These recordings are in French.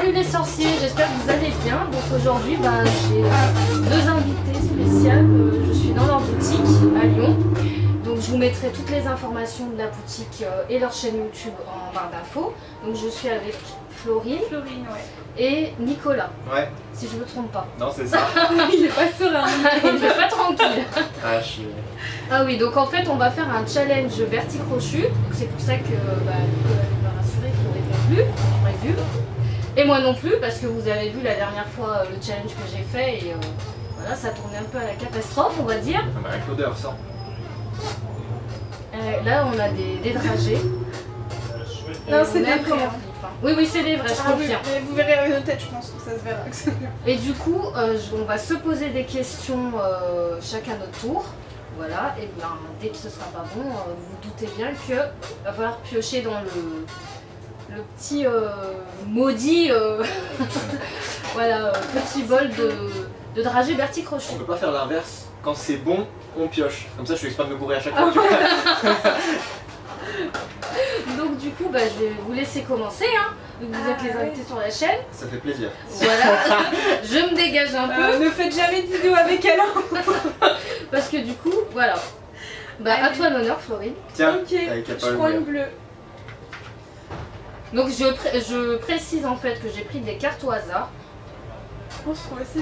Salut les sorciers, j'espère que vous allez bien. Donc aujourd'hui, j'ai deux invités spéciales. Je suis dans leur boutique à Lyon. Donc je vous mettrai toutes les informations de la boutique et leur chaîne YouTube en barre d'infos. Donc je suis avec Florine, et Nicolas. Ouais. Si je me trompe pas. Non, c'est ça. Il est pas serein. Il est pas tranquille. Ah oui, donc en fait on va faire un challenge verticrochu. C'est pour ça que Nicolas m'a rassuré qu'il n'aurait pas vu, prévu. Et moi non plus, parce que vous avez vu la dernière fois le challenge que j'ai fait et voilà, ça tournait un peu à la catastrophe, on va dire. Avec l'odeur, ça. Là on a des dragées. Non, c'est des vrais. Oui, c'est des vrais, je confirme. Mais vous verrez avec nos têtes, je pense que ça se verra. Et du coup, on va se poser des questions chacun notre tour. Voilà, et bien dès que ce sera pas bon, vous vous doutez bien que va falloir piocher dans le petit maudit voilà, petit bol de dragées verticrochu. On peut pas faire l'inverse. Quand c'est bon, on pioche. Comme ça, je suis exprès de me courir à chaque fois. Donc du coup, je vais vous laisser commencer. Hein. Donc, vous êtes les invités sur la chaîne. Ça fait plaisir. Voilà, je me dégage un peu. Ne faites jamais de vidéo avec elle. Parce que du coup, voilà. À toi l'honneur, Florine. Tiens, ok, je prends une bleue. Donc je précise en fait que j'ai pris des cartes au hasard. Aussi.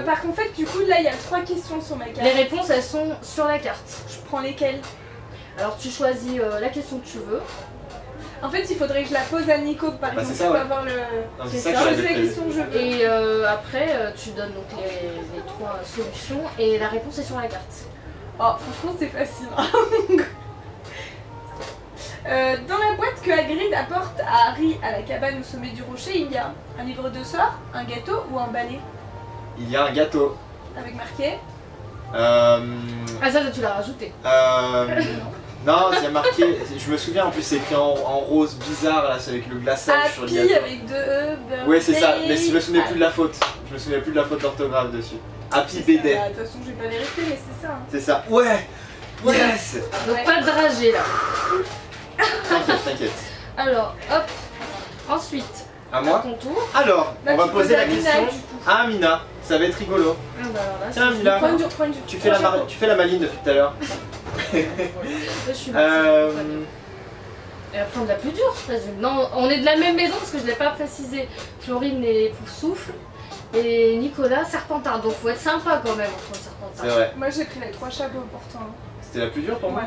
Par contre, en fait, du coup, là, il y a 3 questions sur ma carte. Les réponses, elles sont sur la carte. Je prends lesquelles? Alors tu choisis la question que tu veux. En fait, il faudrait que je la pose à Nico, par exemple, pour avoir le... C'est ça, je choisis la question que je veux. Et après, tu donnes donc les 3 solutions et la réponse est sur la carte. Oh, franchement, c'est facile. Dans la boîte que Hagrid apporte à Harry à la cabane au sommet du rocher, il y a un livre de sorts, un gâteau ou un balai? Il y a un gâteau. Avec marqué Ah ça tu l'as rajouté. Non, il y a marqué, je me souviens en plus c'est écrit en rose bizarre là, c'est avec le glaçage sur le gâteau. avec 2 E, ouais c'est ça, mais je me souviens plus de la faute. Je me souviens plus de la faute d'orthographe dessus. Happy BD. De toute façon je vais pas vérifier mais c'est ça. C'est ça. Ouais. Yes. Donc pas de dragée là. T'inquiète. Alors, hop. Ensuite, à moi ton tour. Alors, on va poser la question à Amina. Ça va être rigolo. Tiens Amina, tu fais la maline depuis tout à l'heure. Je suis elle va prendre la plus dure, je présume. Non, on est de la même maison parce que je ne l'ai pas précisé. Florine est Poufsouffle et Nicolas Serpentard. Donc faut être sympa quand même entre Serpentard. C'est vrai. Moi j'ai pris les 3 chapeaux pourtant. C'était la plus dure pour moi?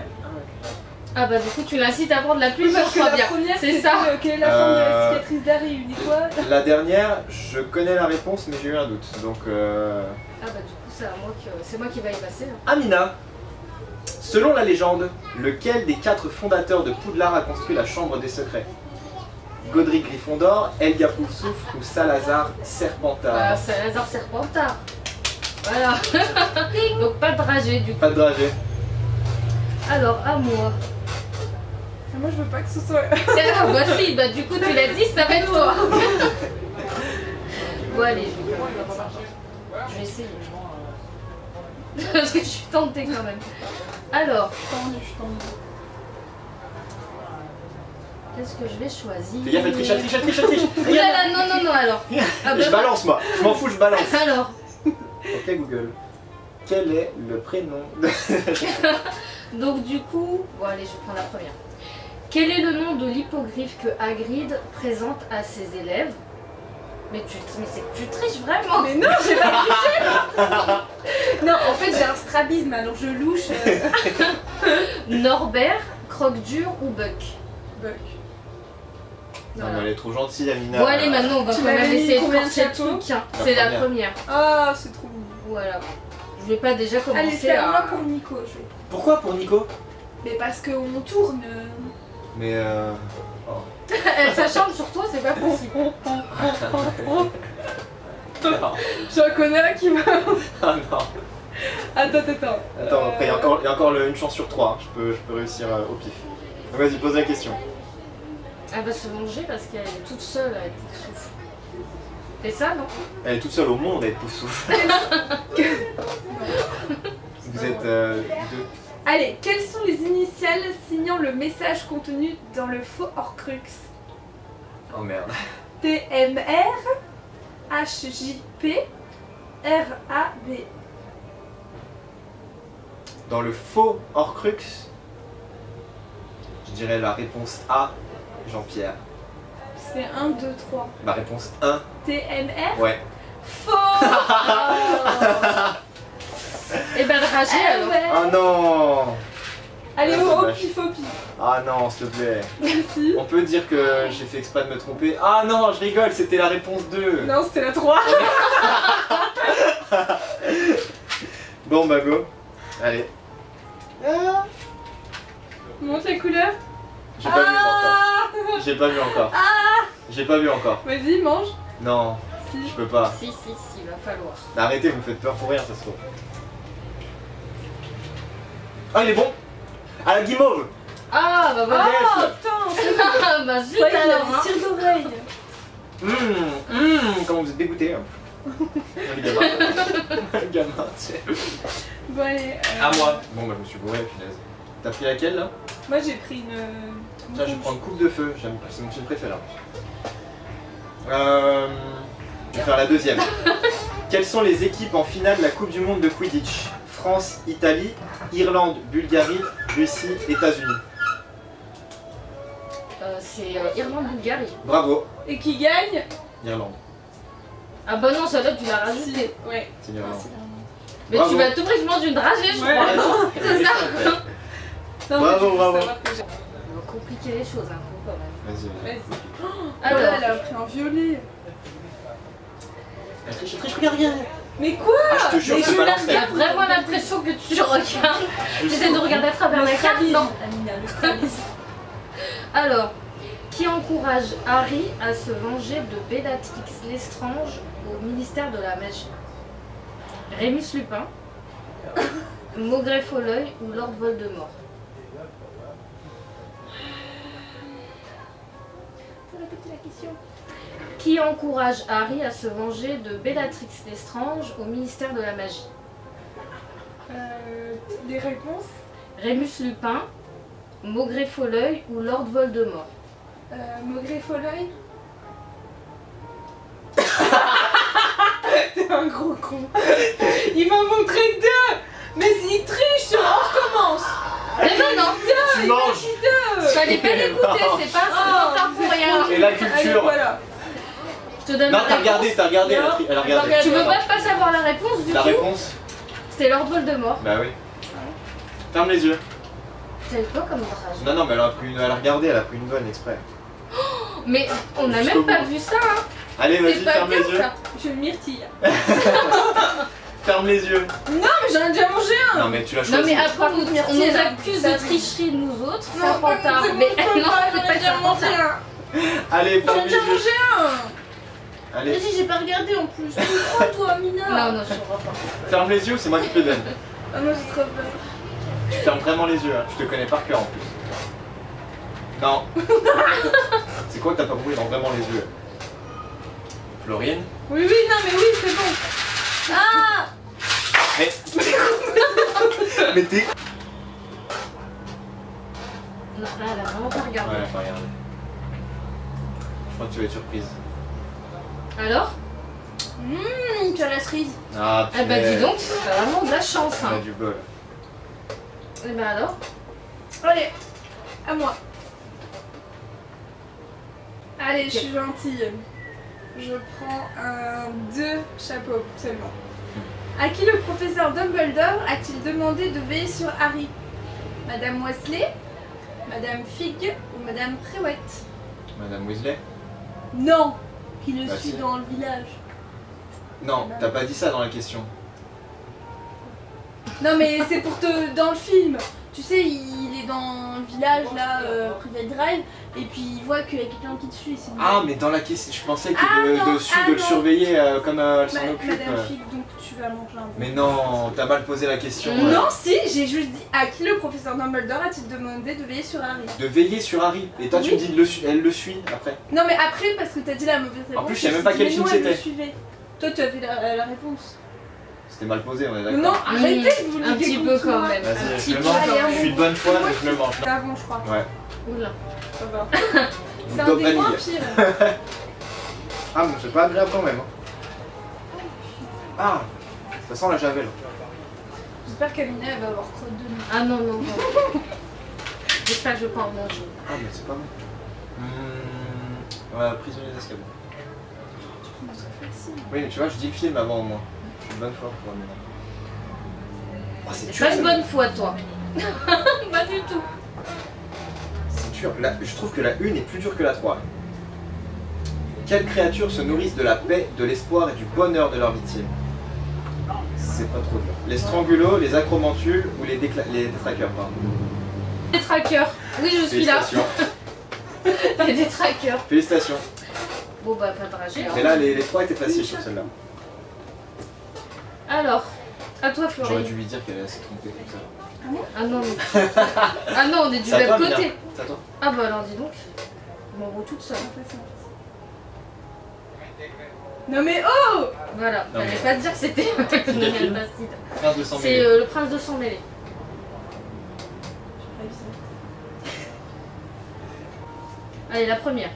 Ah bah du coup tu l'incites à prendre la plus dure, je crois bien. C'est ça. Quelle est la forme de la cicatrice d'Harry? Il dit quoi? La dernière, je connais la réponse mais j'ai eu un doute. Donc ah bah du coup c'est moi qui va y passer. Hein. Amina, selon la légende, lequel des 4 fondateurs de Poudlard a construit la chambre des secrets? Godric Gryffondor, Helga Poufsouffle ou Salazar Serpentard? Salazar Serpentard. Voilà. Donc pas de dragée du coup. Pas de dragée. Alors à moi. Moi je veux pas que ce soit... Ah bah si, du coup tu l'as dit, ça va être toi. Bon allez, je vais essayer. Parce que je suis tentée quand même. Alors, qu'est-ce que je vais choisir? Fais gaffe, triche. Non, alors. Je balance moi, je m'en fous, je balance. Alors. Ok Google, quel est le prénom de... Donc du coup, bon allez, je vais prendre la première. Quel est le nom de l'hippogriffe que Hagrid présente à ses élèves? Mais tu triches vraiment. Mais non, j'ai pas triché. Non, en fait j'ai un strabisme, alors je louche. Norbert, Croque-Dur ou Buck? Buck. Non mais elle est trop gentille Amina. Bon allez, maintenant on va quand même essayer de forcer le truc. C'est la première. Ah, c'est trop mignon. Voilà. Je vais pas déjà commencer. Allez, c'est à moi pour Nico. Pourquoi pour Nico? Mais parce qu'on tourne. Mais Ça change sur toi, c'est pas possible. J'en connais un qui va... Ah non. Attends. Attends, après il y a encore une chance sur 3. Je peux réussir au pif. Vas-y, pose la question. Elle va se manger parce qu'elle est toute seule à être Poufsouffle. C'est ça, non? Elle est toute seule au monde à être Poufsouffle. Vous êtes deux. Allez, quelles sont les initiales signant le message contenu dans le faux Horcrux? Oh merde. TMR HJP RAB. Dans le faux Horcrux, je dirais la réponse A, Jean-Pierre. C'est 1, 2, 3. Ma réponse 1, TMR. ouais. Faux. Et ben dragé alors. ouais. Ah non. Allez, Ah, au dommage. Hopi. Ah non, s'il te plaît. Merci. On peut dire que j'ai fait exprès de me tromper. Ah non, je rigole, c'était la réponse 2. Non, c'était la 3. Bon bah go. Allez. Montre la couleur. J'ai pas vu encore. J'ai pas vu encore. J'ai pas vu encore. Vas-y, mange. Non, Si. je peux pas. Si, va falloir. Arrêtez, vous me faites peur pour rien, ça se trouve. Ah, il est bon. Ah, la guimauve. Ah bah voilà. Oh, Yes. putain. Ah bah zut Ouais, il alors. a des cires d'oreille. Comment vous êtes dégoûté. Le gamin. Le gamin, tiens. Bon, allez. À moi. Bon bah je me suis bourré, punaise. T'as pris laquelle là? Moi, j'ai pris une. Tiens, je vais prendre Coupe de Feu, c'est mon film préféré. Je vais faire la deuxième. Quelles sont les équipes en finale de la Coupe du Monde de Quidditch? France, Italie, Irlande, Bulgarie, Russie, États-Unis. C'est Irlande-Bulgarie. Bravo, Et qui gagne? Irlande. Ah bah non, celle-là tu l'as rajouté. Ouais. C'est l'Irlande. Mais Bravo. tu vas tout prix manger une dragée, je Ouais. crois. Non, c'est ça. Non, Bravo, mais je veux bravo. savoir que j'ai- On va compliquer les choses un peu quand même. Vas-y, vas-y. Vas-y. Alors. Alors, elle a pris un violet. Elle triche, regarde, regarde. Mais quoi? Ah, je te jure, Mais c'est je pas la lancé. J'ai vraiment l'impression que tu regardes. J'essaie de regarder à travers la carte. Non. Amina, le strabisme. Alors, qui encourage Harry à se venger de Bellatrix Lestrange au ministère de la Magie? Rémus Lupin, Maugrey Folleuil ou Lord Voldemort? Répétez la question. Qui encourage Harry à se venger de Bellatrix Lestrange au ministère de la Magie? Les réponses? Rémus Lupin, Maugrey Folleuil ou Lord Voldemort? Maugrey Folleuil. T'es un gros con. Il m'a montré 2. Mais il triche. Je recommence. Eh ben non, Tu manges. fallait pas l'écouter, c'est pas un temps pour rien. Et la Allez, culture. voilà. Je te donne Non, la t'as réponse. regardé, elle a regardé. Tu veux pas savoir la réponse du La coup? réponse? C'était Lord Voldemort. Bah oui. Ferme les yeux. C'était quoi comme drage? Non, non, mais elle a regardé, elle a pris une bonne exprès. Mais on n'a Jusqu'au même pas bout. vu ça, hein. Allez, vas-y, C'est pas ferme bien les yeux. ça. Je myrtille. Ferme les yeux. Non, mais j'en ai déjà mangé un. Non, mais tu l'as choisi. Non mais après on nous Myrtille, accuse ça de dit. tricherie nous autres, Non, ça prend tard. c'est bon, Mais je peux non, pas, c'est j'en ai pas déjà ça prend mangé tard. un. Allez, J'en ferme ai les déjà yeux. mangé un. Allez, Vas-y, j'ai pas regardé en plus. Tu crois, toi, Mina? Non, non, je comprends pas. ferme les yeux, c'est moi qui te le donne. Ah non, j'ai trop peur. Tu fermes vraiment les yeux, hein. Je te connais par cœur en plus. Non. C'est quoi que t'as pas compris dans vraiment les yeux? Florine? Oui, oui, non, mais oui, c'est bon. Ah! Mais. Mais t'es. Non, là, elle a vraiment pas regardé. Ouais, pas regarder. Je crois que tu vas être surprise. Alors? Tu as la cerise. Ah, Eh bah dis donc, t'as vraiment de la chance, On a hein. du bol. Eh bah alors? Allez, à moi. Allez, je suis gentille. Je prends un 2 chapeaux seulement. À qui le professeur Dumbledore a-t-il demandé de veiller sur Harry? Madame Weasley, Madame Fig ou Madame Préouette? Madame Weasley? Non, qui le Bah, suit si. dans le village. Non, t'as pas dit ça dans la question. Non mais c'est pour te... dans le film. Tu sais, il est dans le village là, Private Drive, et puis il voit qu'il y a quelqu'un qui te suit. C'est Ah, mais dans la question, je pensais que Ah, non, dessus ah, de le non. surveiller comme elle s'en occupe. Madame Fig, donc tu vas manger un Mais non, t'as mal posé la question. Non, si, j'ai juste dit à qui le professeur Dumbledore a-t-il demandé de veiller sur Harry? De veiller sur Harry. Et toi, tu me Oui. dis elle le suit après. Non, mais après, parce que t'as dit la mauvaise réponse. plus, je sais me même pas suis quel dit, film mais non, elle c'était. me suivait. Toi, tu as fait la réponse. C'était mal posé, on est d'accord. Non, arrêtez de vous Un petit peu quand même. Un Vas-y, petit je le peu. mange. Allez, Je suis de bonne foi, mais je le mange. C'est avant, je crois. Ouais. Oula. Ça va. Une C'est un top des moins vanille. pires. Ah, mais c'est pas agréable quand même. Hein. Ah, ça sent la javel. J'espère qu'Amina elle va avoir trop de nez. Ah non, non, non. J'espère que je vais pas en manger. Ah, mais c'est pas bon. Ouais, prisonnier d'Azkaban. Oui, mais tu vois, je dis le film avant au moins. C'est une bonne fois pour moi. Oh, c'est C'est dur. pas une bonne foi, toi. Pas du tout. C'est dur. Je trouve que la 1 est plus dure que la 3. Quelles créatures se nourrissent de la paix, de l'espoir et du bonheur de leurs victimes? C'est pas trop dur. Les strangulos, les acromantules ou les détraqueurs, pardon. Les trackers. Oui, je suis là. Félicitations. Les détraqueurs. Félicitations. Bon, bah, pas de dragée. Mais là, les 3 étaient faciles sur celle-là. Alors, à toi, J'aurais Florine. dû lui dire qu'elle allait se tromper comme ça. Ah non, mais... Ah non, on est du C'est à même toi, Mina. côté. C'est à toi. Ah bah alors, dis donc. Je m'envoie toute seule. Non mais oh! Voilà, Non, fallait mais- pas te dire que c'était quel Daniel film Bastide. Prince de sang C'est mêlé. le prince de sang mêlé. Allez, la première.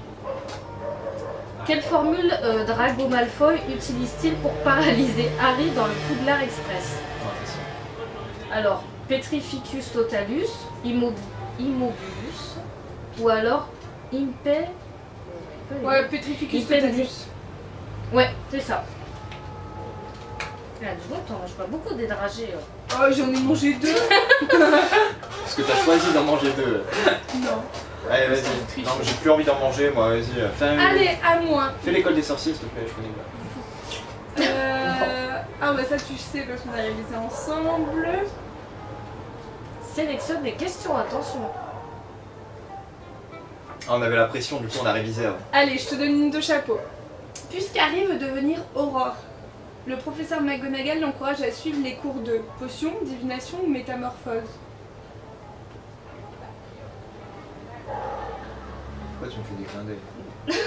Quelle formule Drago Malfoy utilise-t-il pour paralyser Harry dans le Poudlard Express? Ouais, facile. Alors, Petrificus Totalus, Immobulus, ou alors Impe... Ouais, Petrificus Impendi. Totalus. Ouais, c'est ça. Ah, dis donc, t'en manges pas beaucoup des dragées. Oh, j'en ai mangé 2. Parce que t'as choisi d'en manger 2. Non. Allez, vas-y. Non, mais j'ai plus envie d'en manger, moi, vas-y. Allez, à moi. Fais l'école des sorciers, s'il te plaît, je connais pas. Ah bah ça tu sais parce qu'on a réalisé ensemble. Sélectionne des questions, attention. Ah, on avait la pression, du coup, on a révisé avant. Allez, je te donne une de chapeau. Puisqu'Harry veut devenir Aurore, le professeur McGonagall l'encourage à suivre les cours de potion, divination ou métamorphose. Pourquoi tu me fais des clins d'œil?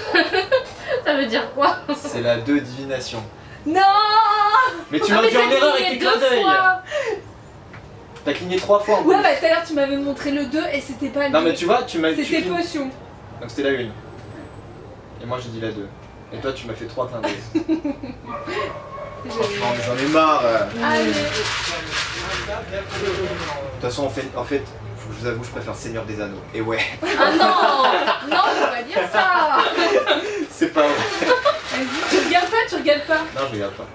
Ça veut dire quoi? C'est la 2 divination. Non! Mais tu Ah, m'as mais dit en t'as erreur avec cligné tes clins 2 d'œil. fois. T'as cligné 3 fois en plus. Ouais bah tout à l'heure tu m'avais montré le 2 et c'était pas le Non, 2. mais tu vois, tu m'as tu C'était clignes- potion. Donc c'était la 1. Et moi j'ai dit la 2. Et toi tu m'as fait 3 clins d'œil. Franchement, j'en ai marre. Allez. De toute façon, en fait, faut que je vous avoue, je préfère Seigneur des Anneaux. Et ouais, Ah non! Non, faut pas dire ça! c'est pas vrai. Vas-y, tu regardes pas, tu regardes pas. Non, je regarde pas.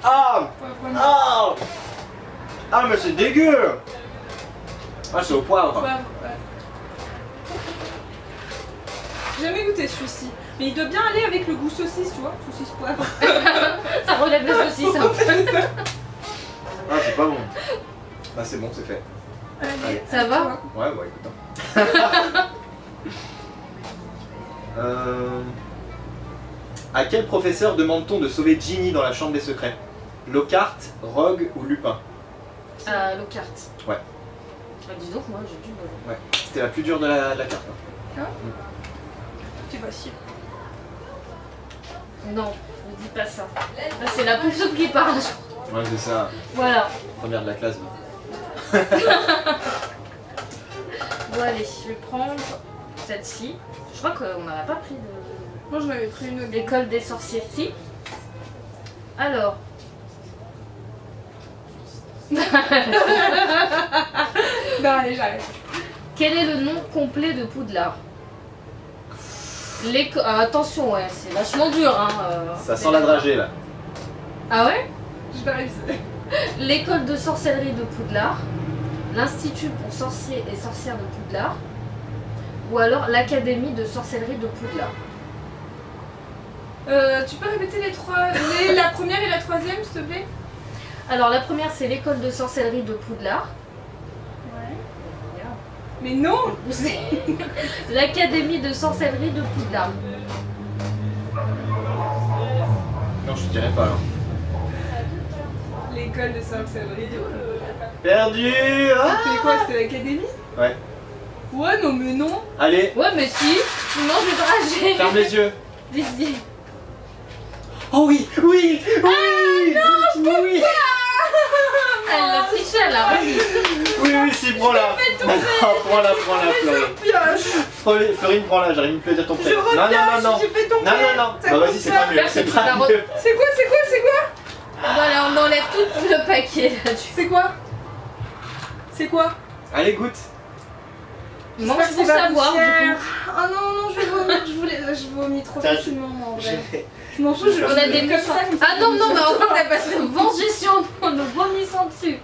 Ah! Ouais, vraiment. Ah! Ah, mais c'est dégueu! Ah, c'est au poivre. Poivre, ouais. J'ai jamais goûté celui-ci. Mais il doit bien aller avec le goût saucisse, tu vois. Saucisse poivre. Ça relève les saucisses un peu. Ah, c'est pas bon. Bah, c'est bon, c'est fait. Allez, Ça à va toi. Ouais, bon, écoute. À quel professeur demande-t-on de sauver Ginny dans la chambre des secrets? Lockhart, Rogue ou Lupin? Lockhart. Ouais. Bah, dis donc, moi j'ai du bol. Ouais. C'était la plus dure de la carte. Hein. Tu vas chier. Non, ne dis pas ça. Là, c'est la pouf qui parle. Ouais, c'est ça. Voilà. Première de la classe. Bah. Bon, allez, je vais prendre celle-ci. Je crois qu'on n'avait pas pris de Moi j'en avais pris une autre. l'école des sorciers. Si. Alors. Non, allez, j'arrête. Quel est le nom complet de Poudlard? Attention, ouais, c'est vachement dur. Hein, Ça sent la dragée là. Ah ouais? Je vais réviser. L'école de sorcellerie de Poudlard, l'Institut pour sorciers et sorcières de Poudlard, ou alors l'Académie de sorcellerie de Poudlard. Tu peux répéter les trois, la première et la troisième, s'il te plaît? Alors la première c'est l'école de sorcellerie de Poudlard, Ouais. Mais non! ou c'est l'Académie de sorcellerie de Poudlard. Non, je te dirais pas. Hein. L'école de sorcellerie de Perdu. Ah C'était quoi? C'était l'académie? Ouais. Ouais, non, mais non! Allez, Ouais mais si, tu manges du dragée. ferme les yeux. Vas-y. Oh oui, oui, oui. Oui. Elle l'a triché, elle a remis. Oui, si, prends-la. Prends-la, Florine. Florine, prends-la, j'arrive même plus à dire ton Je prénom. reviens, Non. j'ai fait tomber. Non. Bah vas-y, c'est pas mieux. C'est pas mieux. C'est quoi Voilà, on enlève tout le paquet là-dessus. C'est quoi Mange Allez, goûte. pour savoir, du coup. Ah non, je vais vomir, je vomis trop Tiens, facilement en vrai. J'ai- Je m'en fous, je On a des comme mouchoirs. ça. Ah non, mais en fait, elle va se venger sur nous en nous vomissant dessus.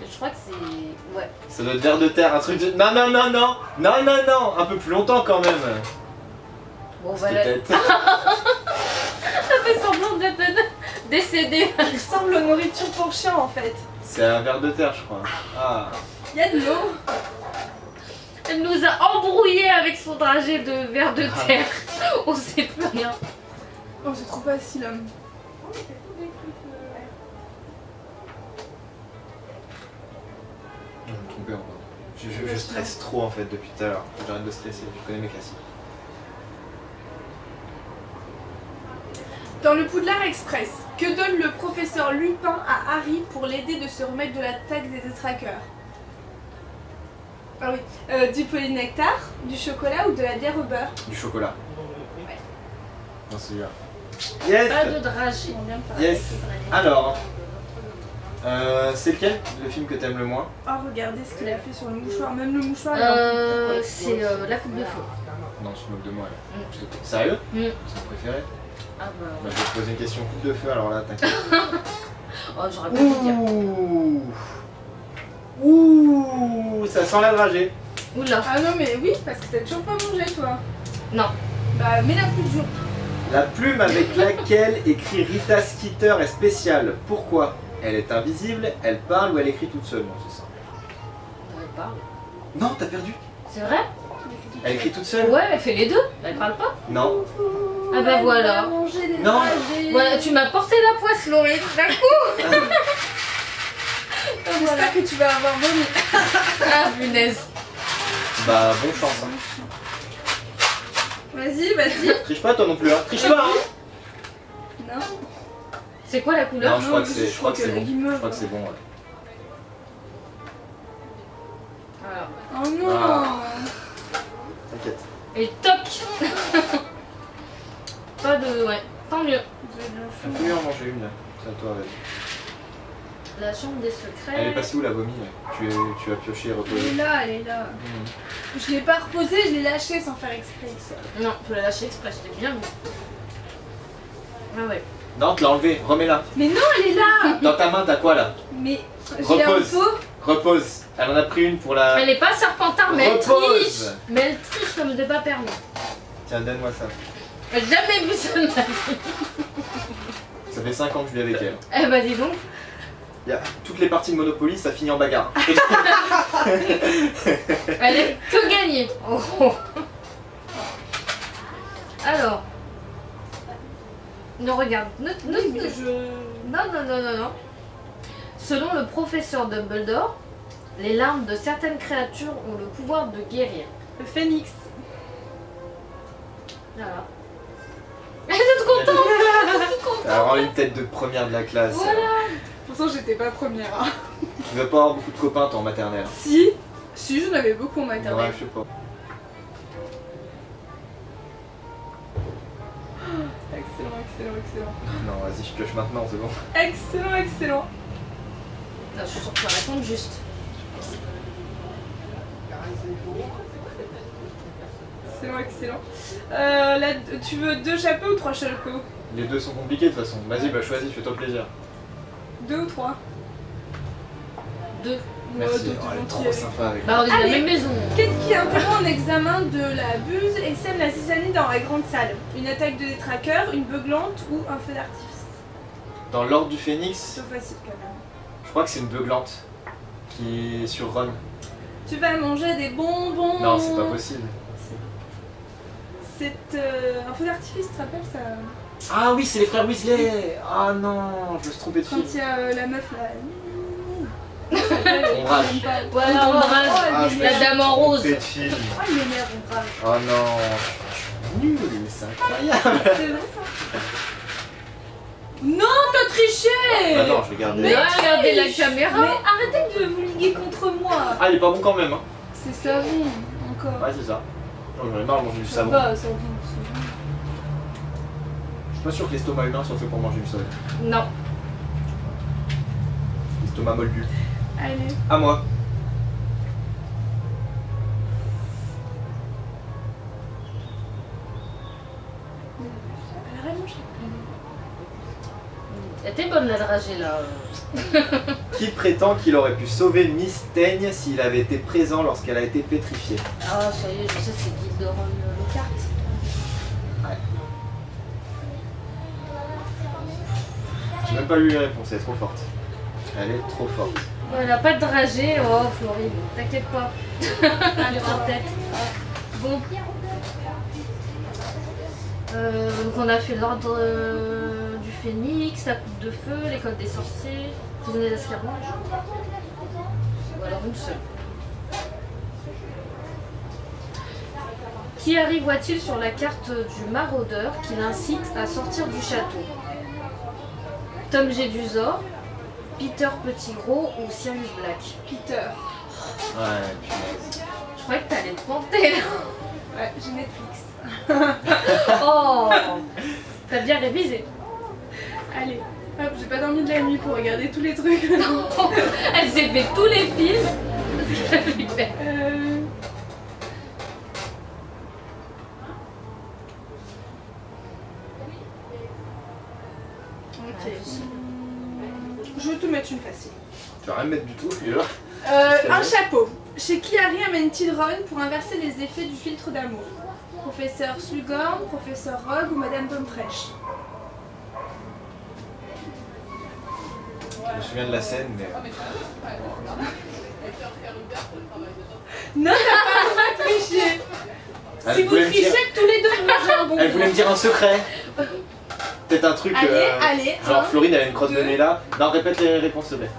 Je crois que c'est... Ouais. Ça doit être vers de terre, un truc de... Non. Un peu plus longtemps quand même. Bon, voilà. Peut-être. Ça fait semblant d'être décédé. Il ressemble aux nourritures pour chien en fait. C'est un ver de terre, je crois. Ah. Il y a de l'eau. Elle nous a embrouillés avec son trajet de vers de terre. On sait plus rien. Oh, c'est trop facile. Je me trompais encore. Je stresse trop en fait depuis tout à l'heure. Faut que j'arrête de stresser, je connais mes classiques. Dans le Poudlard Express, que donne le professeur Lupin à Harry pour l'aider de se remettre de l'attaque des détraqueurs? Ah oui, du polynectar, du chocolat ou de la bière au beurre? Du chocolat. Ouais. Non, celui-là. Yes. Pas de dragée. On vient de faire Yes. avec Alors, c'est lequel le film que t'aimes le moins? Oh, regardez ce qu'il a fait sur le mouchoir. Même le mouchoir, il a C'est la coupe de feu. Non, tu te moques de moi là. Sérieux? Mm. C'est ton préféré? Ah bah... Bah, je vais te poser une question coupe de feu alors là, t'inquiète. Oh, j'aurais pas pu dire. Ouh, ça sent la dragée. Oula. Ah non, mais oui, parce que t'as toujours pas mangé, toi. Non. Bah, mets la plus dure. La plume avec laquelle écrit Rita Skeeter est spéciale. Pourquoi? Elle est invisible, elle parle ou elle écrit toute seule? Non, c'est ça. Elle parle. Non, t'as perdu. C'est vrai? Elle écrit toute seule? Ouais, elle fait les deux. Elle parle pas. Non. Ah bah voilà. Non. Voilà, tu m'as porté la poisse, Laurie, d'un coup. J'espère que tu vas avoir vomi. Ah, punaise. Bah, bonne chance. Hein. Vas-y. Triche pas toi non plus, hein. Triche pas, hein. Non. C'est quoi la couleur? Non, je crois que c'est bon. Je crois que c'est bon, ouais. Alors. Oh non. Ah. T'inquiète. Et toc. Pas de... Ouais, tant mieux. On peut mieux en manger une là. C'est à toi, vas-y. La chambre des secrets. Elle est passée où la vomi là? Tu as pioché et Elle reposé. est là. Je l'ai pas reposée, je l'ai lâchée sans faire exprès. Non, tu l'as lâché exprès, je t'ai bien vu. Ah ouais. Non, tu l'as enlevée, remets-la. Mais non, elle est là. Dans ta main, t'as quoi là? Mais j'ai un Repose. pot. Repose. Elle en a pris une pour la... Elle est pas serpentard, mais elle Repose. triche. Mais elle triche comme de pas permis. Tiens, donne-moi ça. J'ai jamais vu ça de ma vie. Ça fait 5 ans que je vis avec elle. Eh bah dis donc. Il y a toutes les parties de Monopoly, ça finit en bagarre. Elle est que gagnée. Oh. Alors. Non, regarde. Mais Non. Selon le professeur Dumbledore, les larmes de certaines créatures ont le pouvoir de guérir. Le phénix. Voilà. Elle est toute contente. Elle a vraiment une tête de première de la classe. Voilà. Pourtant, j'étais pas première. Hein. Tu vas pas avoir beaucoup de copains toi en maternelle. Si, j'en avais beaucoup en Ouais, maternelle. je sais pas. Excellent. Non, vas-y, je pioche maintenant, c'est bon. Excellent. Non, je suis sûre que tu vas répondre juste. Excellent. Là, tu veux 2 chapeaux ou 3 chapeaux? Les deux sont compliqués de toute façon. Vas-y, bah choisis, fais-toi plaisir. 2 ou 3? 2. Merci, toi, oh, elle est t'es trop gentil. sympa avec Bah on est de la Allez. même maison. Qu'est-ce qui interrompt un examen de la buse et sème la zizanie dans la grande salle? Une attaque de détraqueur, une beuglante ou un feu d'artifice? Dans l'ordre du phénix, C'est facile quand même. je crois que c'est une beuglante qui est sur Ron. Tu vas manger des bonbons. Non, c'est pas possible. C'est un feu d'artifice, tu te rappelles ça? Ah oui, c'est les frères Weasley. Ah non, je me suis trompé de Quand film. il y a la meuf là. Ombrage. Voilà, Ombrage. Ah, je me La suis dame en rose. trompé de film. Oh, il m'énerve, Ombrage. Oh non, je suis nul, mais c'est incroyable. C'est vrai ça? Non, toi tricher. Ah non, je regardais. Mais regardez la caméra. Mais arrêtez de vous liguer contre moi. Ah, il est pas bon quand même, hein. C'est savon, encore. Ouais, c'est ça. Non, j'en ai marre de manger du Ça savon. va, savon. Je suis pas sûr que l'estomac humain soit fait pour manger du savon. Non. L'estomac moldu. Allez. À moi. Elle a vraiment changé. Elle était bonne la dragée là. Qui prétend qu'il aurait pu sauver Miss Teigne s'il avait été présent lorsqu'elle a été pétrifiée? Ah, ça y est, je sais, c'est Gilderoy Lockhart. Ouais. J'ai même pas lu les réponses, elle est trop forte. Elle est trop forte. Elle a pas de dragée. Oh, Florine, t'inquiète pas. Elle est en tête. Bon. Donc on a fait l'ordre du phénix, la coupe de feu, l'école des sorciers, prisonnier d'Azkaban. Ou alors une seule. Qui Harry voit-il sur la carte du maraudeur qui l'incite à sortir du château? Tom Jedusor, Peter Petit Gros ou Sirius Black? Peter. Ouais, punaise. Je croyais que t'allais te planter là. Ouais, j'ai Netflix. Oh, t'as bien révisé. Allez. Hop, j'ai pas dormi de la nuit pour regarder tous les trucs. Elle s'est fait tous les films. Ok. Je vais te mettre une facile. Tu vas rien mettre du tout, déjà. Un chapeau. Chez qui Harry amène-t-il Ron pour inverser les effets du filtre d'amour? Professeur Slughorn, Professeur Rogue ou Madame Pomme Fraîche? Je me souviens de la scène, mais... Non, t'as pas triché. Elle Si vous voulait me dire- trichez, tous les deux vous mangez un bonbon. Elle voulait me dire un secret. Peut-être un truc... Allez, genre un, Florine, elle a une crotte de deux. nez là. Non, répète les réponses, s'il te plaît.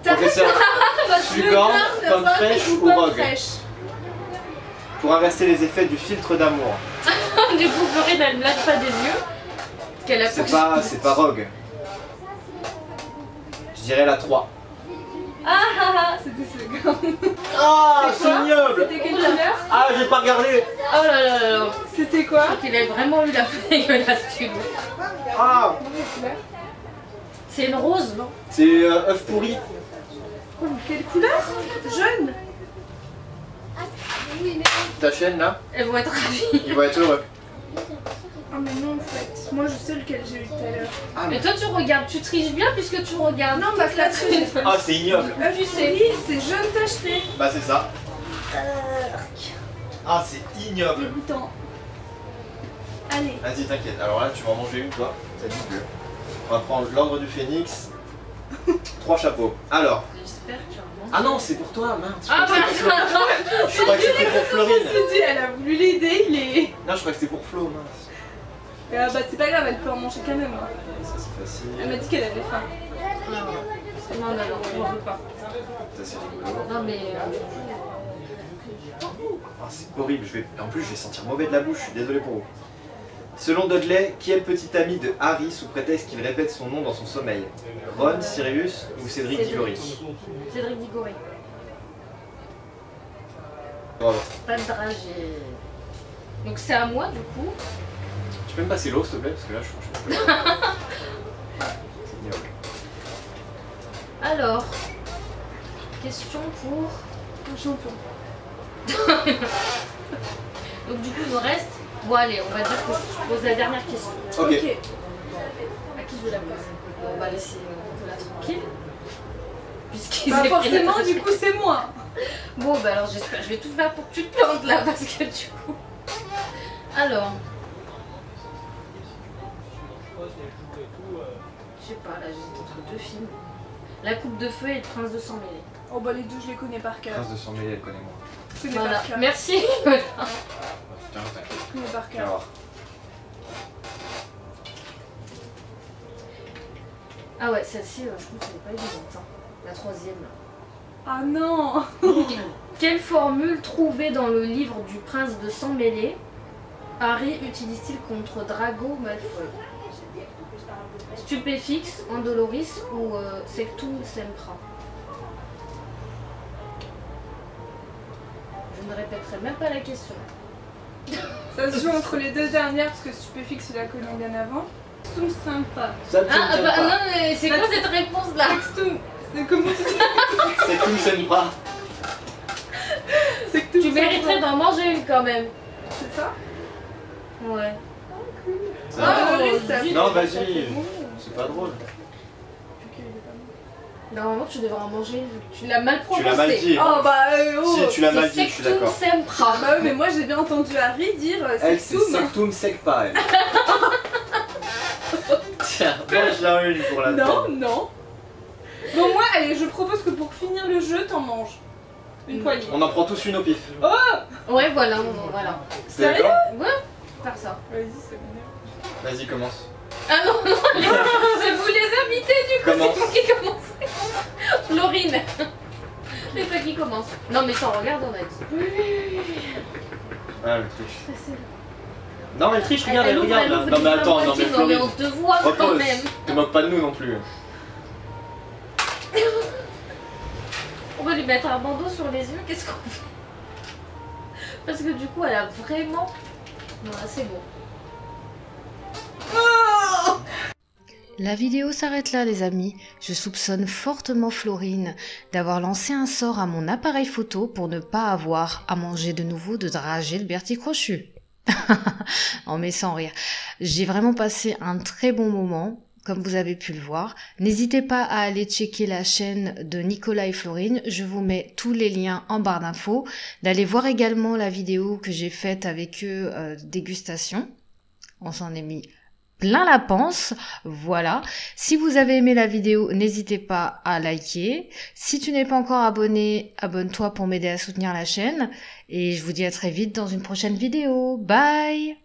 T'as Professeur Slughorn, Pomme Fraîche ou Rogue? Pour inverser les effets du filtre d'amour. Du coup, Florine, elle ne lâche pas des yeux. Qu'elle a C'est pas Rogue. Je dirais la 3. C'était Slughorn. Ah, C'est quoi? ignoble. C'était quelle couleur? Ah, j'ai pas regardé. Oh là là là là. C'était quoi? Il a vraiment eu la dégueulasse tube. Ah, C'est une rose, non? c'est œuf pourri. Oh, mais quelle couleur? Jaune. Ta chaîne là, Elles vont être ravies. il va être heureux. Oh mais non en fait, moi je sais lequel j'ai eu tout à l'heure. Ah, Mais toi, tu regardes, tu triches bien puisque tu regardes. Non, parce que là, Ah, c'est ignoble. Tu sais, c'est jaune tacheté. Bah, c'est ça. Ah, c'est ignoble. Dégoûtant. Allez. Vas-y, t'inquiète. Alors là, tu vas en manger une, toi. Ça dit plus. On va prendre l'ordre du phénix. 3 chapeaux. Alors. J'espère que tu vas Ah non, c'est pour toi, mince. Ah bah Je crois que c'était pour Je Florine. me suis dit, elle a voulu l'aider, il est. Non, je crois que c'était pour Flo, mince. Bah c'est pas grave, elle peut en manger quand même. Hein. Ça, c'est facile. Elle m'a dit qu'elle avait faim. Non, non, non, on veut pas. Ça, c'est rigolo. Non, mais. Ah, c'est horrible. En plus, je vais sentir mauvais de la bouche. Je suis désolé pour vous. Selon Dudley, qui est le petit ami de Harry sous prétexte qu'il répète son nom dans son sommeil? Ron, Sirius ou Cédric Diggory? Cédric Diggory. Bravo. Pas de dragée. Donc c'est à moi du coup. Tu peux me passer l'eau, s'il te plaît? Parce que là, je suis c'est ignoble. Alors, question pour Un champion. Donc du coup il me reste. Bon allez, on va dire que je pose la dernière question. Ok. À qui je la pose? On va laisser Nicolas tranquille. Puisqu'il Bah s'est pris la forcément, dragée. du coup, c'est moi. Bon bah alors j'espère, je vais tout faire pour que tu te plantes là parce que du coup. Alors. Je sais pas, là j'hésite entre deux films. La coupe de feu et le prince de sang mêlé. Oh bah les deux, je les connais par cœur. Prince de sang mêlé, elle connaît moi. Je connais Voilà, par cœur. merci. Putain, t'inquiète. Je connais par cœur. Alors, Ah ouais, celle-ci, je trouve qu'elle est pas évidente. Hein. La troisième. Là. Ah non. Quelle formule trouvée dans le livre du prince de sang mêlé Harry utilise-t-il contre Drago Malfoy? Stupéfix, Andoloris ou Sectum Sempra. Je ne répéterai même pas la question. Ça se joue entre les deux dernières parce que Stupéfix il a connu bien avant. Sextum Sempra. Ah bah non, mais c'est quoi cette réponse là? Sextum, c'est comment tu dis? Sectum Sempra. Sextum Tu mériterais d'en manger une quand même. C'est ça? Ouais. Ça va. Andoloris, ça zut. Non, ça vas-y. fait bon. C'est pas drôle. Normalement, tu devrais en manger une vu que tu l'as mal Tu prononcé. l'as mal dit. Oh bah oh. Si tu l'as mal C'est dit, je suis Sectum d'accord. Sempra. Ah bah oui, mais moi j'ai bien entendu Harry dire Elle, c'est Sextum. Sectum Secpa. Elle. Tiens, mange-la une pour la Non, peine. non. Bon moi, allez, je propose que pour finir le jeu, t'en manges. Une poignée. On en prend tous une au pif. Ouais, voilà, voilà. C'est Sérieux? d'accord? Faire ça. Vas-y, c'est bon. Vas-y, commence. Ah non, non, c'est vous les invitez du coup, Commence. c'est vous qui commencez. Florine. C'est toi qui commence. Non mais sans regarder, on a dit. Ah, le triche. Non, mais le triche, regarde, elle ouvre, regarde. ouvre Non, mais les attends, mains, non, mais non mais Florine. on te voit quand Repose. même. Te moque pas de nous non plus. On va lui mettre un bandeau sur les yeux, qu'est-ce qu'on fait? Parce que du coup, elle a vraiment... Non, là, c'est bon. La vidéo s'arrête là les amis, je soupçonne fortement Florine d'avoir lancé un sort à mon appareil photo pour ne pas avoir à manger de nouveau de dragée de Bertie Crochu. Oh mais sans rire, j'ai vraiment passé un très bon moment, comme vous avez pu le voir. N'hésitez pas à aller checker la chaîne de Nicolas et Florine, je vous mets tous les liens en barre d'infos, d'aller voir également la vidéo que j'ai faite avec eux dégustation, on s'en est mis plein la panse, voilà. Si vous avez aimé la vidéo, n'hésitez pas à liker. Si tu n'es pas encore abonné, abonne-toi pour m'aider à soutenir la chaîne. Et je vous dis à très vite dans une prochaine vidéo. Bye!